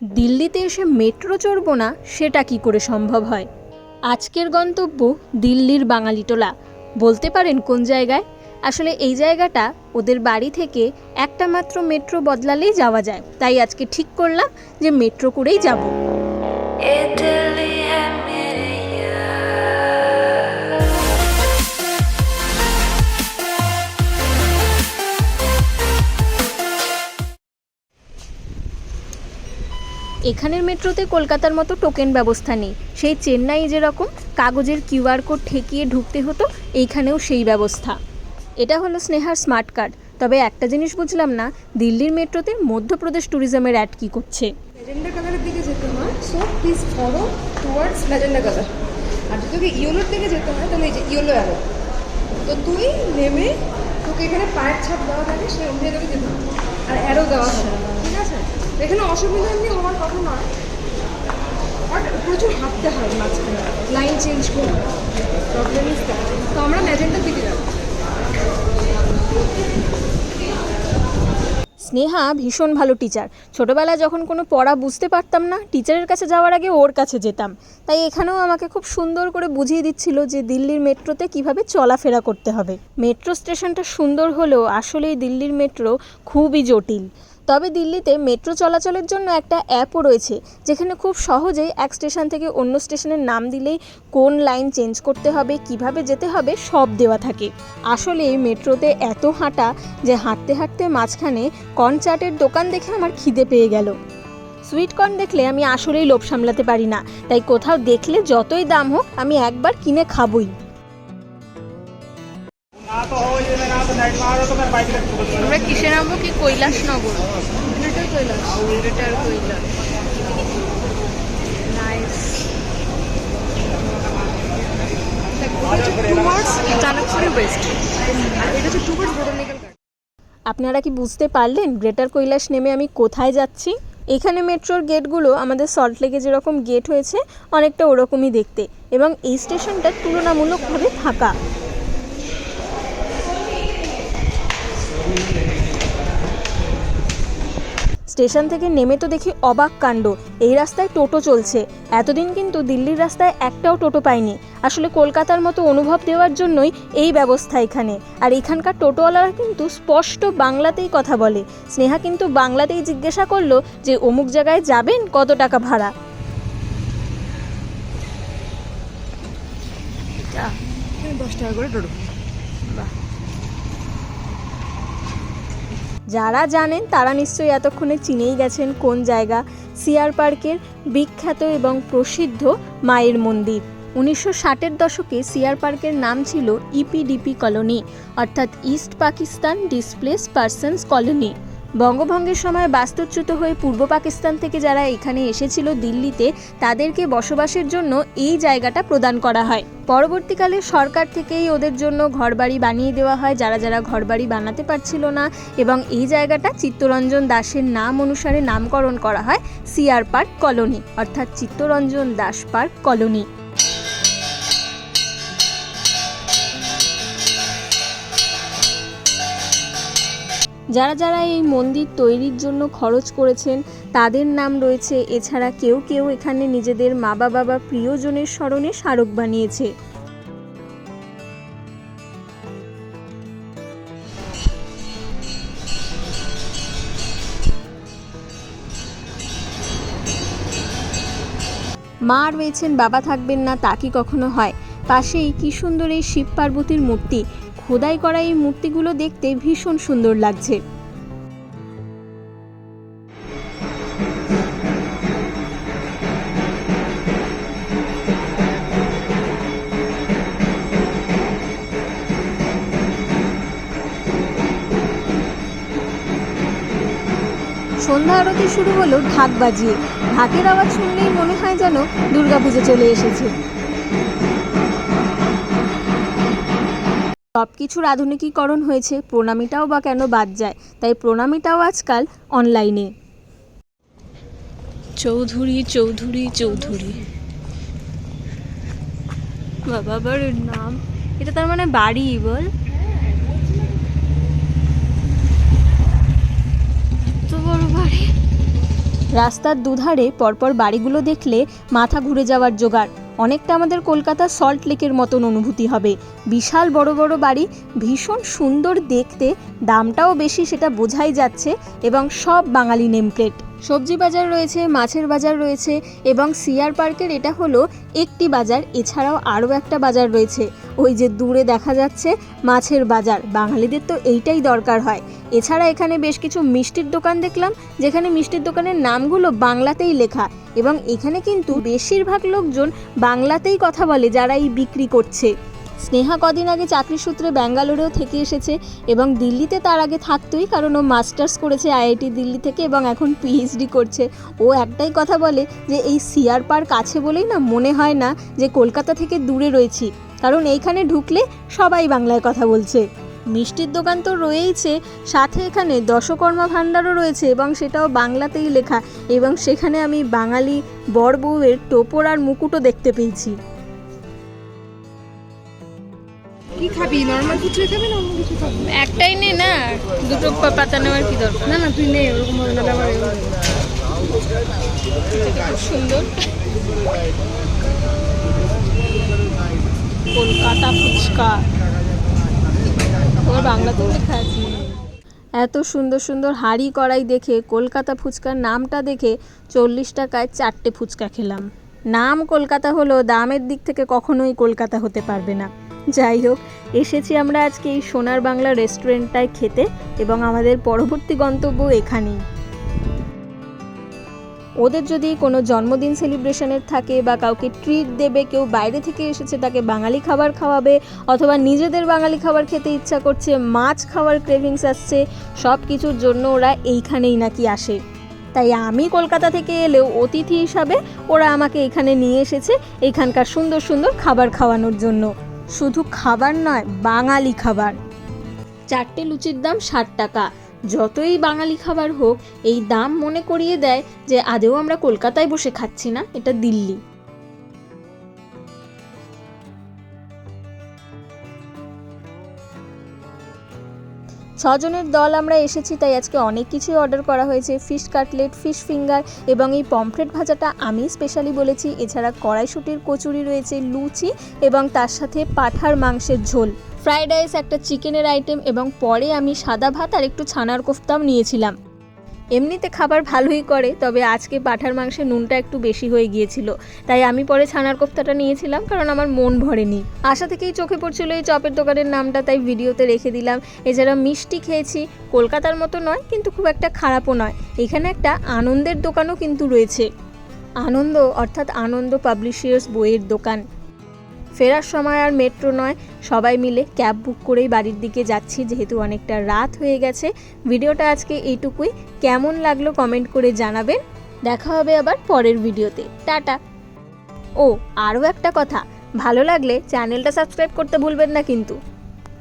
দিল্লিতে এসে মেট্রো চড়বো না সেটা কি করে সম্ভব হয়। আজকের গন্তব্য দিল্লির বাঙালিটোলা, বলতে পারেন কোন জায়গায়। আসলে এই জায়গাটা ওদের বাড়ি থেকে একটা মাত্র মেট্রো বদলালেই যাওয়া যায়, তাই আজকে ঠিক করলাম যে মেট্রো করেই যাব। এখানের মেট্রোতে কলকাতার মতো টোকেন ব্যবস্থা নেই। সেই চেন্নাই যেরকম কাগজের কিউআর কোড ঠেকিয়ে ঢুকতে হতো, এইখানেও সেই ব্যবস্থা। এটা হলো স্নেহার স্মার্ট কার্ড। তবে একটা জিনিস বুঝলাম না, দিল্লির মেট্রোতে মধ্যপ্রদেশ ট্যুরিজমের অ্যাড কী করছে। ম্যাজেন্ডা কালারের দিকে যেতে হয়, so please follow towards magenta colour. আর যদি তোকে ইয়েলোর দিকে যেতে হয় তাহলে এই যে ইয়েলো অ্যারো, তো তুই নেমে তোকে এখানে পায়ের ছাপ দেওয়া থাকে, সেই অনুযায়ী তোকে যেতে হবে। আর অ্যারো দেওয়া থাকে, ঠিক আছে? এখানে অসুবিধা এমনি হওয়ার কথা নয়, বাট প্রচুর হাঁটতে হয় মাঝখানে, লাইন চেঞ্জ করে। Problem is that. তো আমরা ম্যাজেন্ডার দিকে যাবো। স্নেহা ভীষণ ভালো টিচার। ছোটোবেলায় যখন কোনো পড়া বুঝতে পারতাম না, টিচারের কাছে যাওয়ার আগে ওর কাছে যেতাম। তাই এখানেও আমাকে খুব সুন্দর করে বুঝিয়ে দিচ্ছিল যে দিল্লির মেট্রোতে কিভাবে চলাফেরা করতে হবে। মেট্রো স্টেশনটা সুন্দর হলেও আসলেই দিল্লির মেট্রো খুবই জটিল। তবে দিল্লিতে মেট্রো চলাচলের জন্য একটা অ্যাপও রয়েছে, যেখানে খুব সহজেই এক স্টেশন থেকে অন্য স্টেশনের নাম দিলেই কোন লাইন চেঞ্জ করতে হবে, কিভাবে যেতে হবে সব দেওয়া থাকে। আসলে মেট্রোতে এত হাঁটা যে হাঁটতে হাঁটতে মাঝখানে কর্ন চাটের দোকান দেখে আমার খিদে পেয়ে গেল। সুইট কর্ন দেখলে আমি আসলেই লোভ সামলাতে পারি না, তাই কোথাও দেখলে যতই দাম হোক আমি একবার কিনে খাবই। আমরা কিসে নামবো? কি কৈলাস নগর? এটার কৈলাস, এটার কৈলাস। নাইস। আপনারা কি বুঝতে পারলেন গ্রেটার কৈলাস নেমে আমি কোথায় যাচ্ছি? এখানে মেট্রোর গেটগুলো আমাদের সল্টলেকে যেরকম গেট হয়েছে অনেকটা ওরকমই দেখতে, এবং এই স্টেশনটা তুলনামূলকভাবে ফাঁকা। স্টেশন থেকে নেমে তো দেখি অবাক কাণ্ড, এই রাস্তায় টোটো চলছে। এতদিন কিন্তু দিল্লির রাস্তায় একটাও টোটো পাইনি। আসলে কলকাতার মতো অনুভব দেওয়ার জন্যই এই ব্যবস্থা এখানে। আর এখানকার টোটোওয়ালারা কিন্তু স্পষ্ট বাংলাতেই কথা বলে। স্নেহা কিন্তু বাংলাতেই জিজ্ঞাসা করলো যে অমুক জায়গায় যাবেন, কত টাকা ভাড়া। 10 টাকা করে টোটো। যারা জানেন তারা নিশ্চয়ই এতক্ষণে চিনেই গেছেন কোন জায়গা। সিআর পার্কের বিখ্যাত এবং প্রসিদ্ধ মায়ের মন্দির। 1960-এর দশকে সিআর পার্কের নাম ছিল ইপিডিপি কলোনি, অর্থাৎ East Pakistan displaced persons colony. বঙ্গভঙ্গের সময় বাস্তুচ্যুত হয়ে পূর্ব পাকিস্তান থেকে যারা এখানে এসেছিল দিল্লিতে, তাদেরকে বসবাসের জন্য এই জায়গাটা প্রদান করা হয়। পরবর্তীকালে সরকার থেকেই ওদের জন্য ঘরবাড়ি বানিয়ে দেওয়া হয় যারা যারা ঘরবাড়ি বানাতে পারছিল না, এবং এই জায়গাটা চিত্তরঞ্জন দাসের নাম অনুসারে নামকরণ করা হয় সিআর পার্ক কলোনি, অর্থাৎ চিত্তরঞ্জন দাস পার্ক কলোনি। যারা যারা এই মন্দির তৈরির জন্য খরচ করেছেন তাদের নাম রয়েছে। এছাড়া কেউ কেউ এখানে নিজেদের মা বাবা বা প্রিয়জনের স্মরণে স্মারক বানিয়েছে। মা রয়েছেন, বাবা থাকবেন না তা কি কখনো হয়? পাশেই কি সুন্দর এই শিব পার্বতীর মূর্তি। খোদাই করা এই মূর্তিগুলো দেখতে ভীষণ সুন্দর লাগছে। সন্ধ্যা আরতি শুরু হলো ঢাক বাজিয়ে। ঢাকের আওয়াজ শুনলেই মনে হয় যেন দুর্গাপুজো চলে এসেছে। সব কিছুর আধুনিকীকরণ হয়েছে, প্রণামীটাও বা কেন বাদ যায়? তাই প্রণামীটাও আজকাল অনলাইনে। চৌধুরী চৌধুরী চৌধুরী, বাবার নাম। এটা তার মানে বাড়ি বল? এত বড় বাড়ি। রাস্তার দুধারে পরপর বাড়িগুলো দেখলে মাথা ঘুরে যাওয়ার জোগাড়। অনেকটা আমাদের কলকাতা সল্ট লেকের মতন অনুভূতি হবে। বিশাল বড় বড় বাড়ি, ভীষণ সুন্দর দেখতে, দামটাও বেশি সেটা বোঝাই যাচ্ছে, এবং সব বাঙালি নেম প্লেট। সবজি বাজার রয়েছে, মাছের বাজার রয়েছে, এবং সিআর পার্কের এটা হলো একটি বাজার। এছাড়াও আরও একটা বাজার রয়েছে, ওই যে দূরে দেখা যাচ্ছে মাছের বাজার। বাঙালিদের তো এইটাই দরকার হয়। এছাড়া এখানে বেশ কিছু মিষ্টির দোকান দেখলাম, যেখানে মিষ্টির দোকানের নামগুলো বাংলাতেই লেখা, এবং এখানে কিন্তু বেশিরভাগ লোকজন বাংলাতেই কথা বলে যারা এই বিক্রি করছে। স্নেহা কদিন আগে চাকরি সূত্রে ব্যাঙ্গালোরেও থেকে এসেছে, এবং দিল্লিতে তার আগে থাকতোই, কারণ ও মাস্টার্স করেছে আইআইটি দিল্লি থেকে এবং এখন পিএইচডি করছে। ও একটাই কথা বলে যে এই সিআর পার্ক আছে বলেই না মনে হয় না যে কলকাতা থেকে দূরে রয়েছি, কারণ এইখানে ঢুকলে সবাই বাংলায় কথা বলছে। মিষ্টির দোকান তো রয়েইছে, সাথে এখানে দশকর্মা ভাণ্ডারও রয়েছে, এবং সেটাও বাংলাতেই লেখা, এবং সেখানে আমি বাঙালি বর বউয়ের টোপর আর মুকুটও দেখতে পেয়েছি। কি খাবি? নর্মাল ফুচকা খাবি না অন্য কিছু খাবি? একটাই নে না, দুটো পাতা নেওয়ার কি দরকার? না না, তুই নে, ওরকম হবে না ব্যাপার। খুব সুন্দর কলকাতা ফুচকা, ওর বাংলাতেও লেখা আছে। এত সুন্দর সুন্দর হাঁড়ি কড়াই দেখে, কলকাতা ফুচকার নামটা দেখে 40 টাকায় 4টে ফুচকা খেলাম। নাম কলকাতা হলো, দামের দিক থেকে কখনোই কলকাতা হতে পারবে না। যাই হোক, এসেছি আমরা আজকে এই সোনার বাংলা রেস্টুরেন্টটায় খেতে, এবং আমাদের পরবর্তী গন্তব্য এখানেই। ওদের যদি কোনো জন্মদিন সেলিব্রেশনের থাকে বা কাউকে ট্রিট দেবে, কেউ বাইরে থেকে এসেছে তাকে বাঙালি খাবার খাওয়াবে, অথবা নিজেদের বাঙালি খাবার খেতে ইচ্ছা করছে, মাছ খাওয়ার ক্রেভিংস আসছে, সব কিছুর জন্য ওরা এইখানেই নাকি আসে। তাই আমি কলকাতা থেকে এলেও অতিথি হিসাবে ওরা আমাকে এখানে নিয়ে এসেছে, এখানকার সুন্দর সুন্দর খাবার খাওয়ানোর জন্য। শুধু খাবার নয়, বাঙালি খাবার। 4টে লুচির দাম 60 টাকা। যতই বাঙালি খাবার হোক, এই দাম মনে করিয়ে দেয় যে আদেও আমরা কলকাতায় বসে খাচ্ছি না, এটা দিল্লি। ছজনের দল আমরা এসেছি, তাই আজকে অনেক কিছুই অর্ডার করা হয়েছে। ফিশ কাটলেট, ফিশ ফিঙ্গার, এবং এই পমফ্রেট ভাজাটা আমি স্পেশালি বলেছি। এছাড়া কড়াইশুঁটির কচুরি রয়েছে, লুচি, এবং তার সাথে পাঁঠার মাংসের ঝোল, ফ্রাইড রাইস, একটা চিকেনের আইটেম, এবং পরে আমি সাদা ভাত আর একটু ছানার কোফতাও নিয়েছিলাম। এমনিতে খাবার ভালোই করে, তবে আজকে পাঁঠার মাংসের নুনটা একটু বেশি হয়ে গিয়েছিল, তাই আমি পরে ছানার কোফতাটা নিয়েছিলাম, কারণ আমার মন ভরেনি। আশা থেকেই চোখে পড়ছিল এই চপের দোকানের নামটা, তাই ভিডিওতে রেখে দিলাম। এছাড়া মিষ্টি খেয়েছি, কলকাতার মতো নয় কিন্তু খুব একটা খারাপও নয়। এখানে একটা আনন্দের দোকানও কিন্তু রয়েছে, আনন্দ অর্থাৎ আনন্দ পাবলিশার্স বইয়ের দোকান। ফেরার সময় আর মেট্রো নয়, সবাই মিলে ক্যাব বুক করেই বাড়ির দিকে যাচ্ছি, যেহেতু অনেকটা রাত হয়ে গেছে। ভিডিওটা আজকে এইটুকুই। কেমন লাগলো কমেন্ট করে জানাবেন। দেখা হবে আবার পরের ভিডিওতে। টাটা। ও আরও একটা কথা, ভালো লাগলে চ্যানেলটা সাবস্ক্রাইব করতে ভুলবেন না কিন্তু।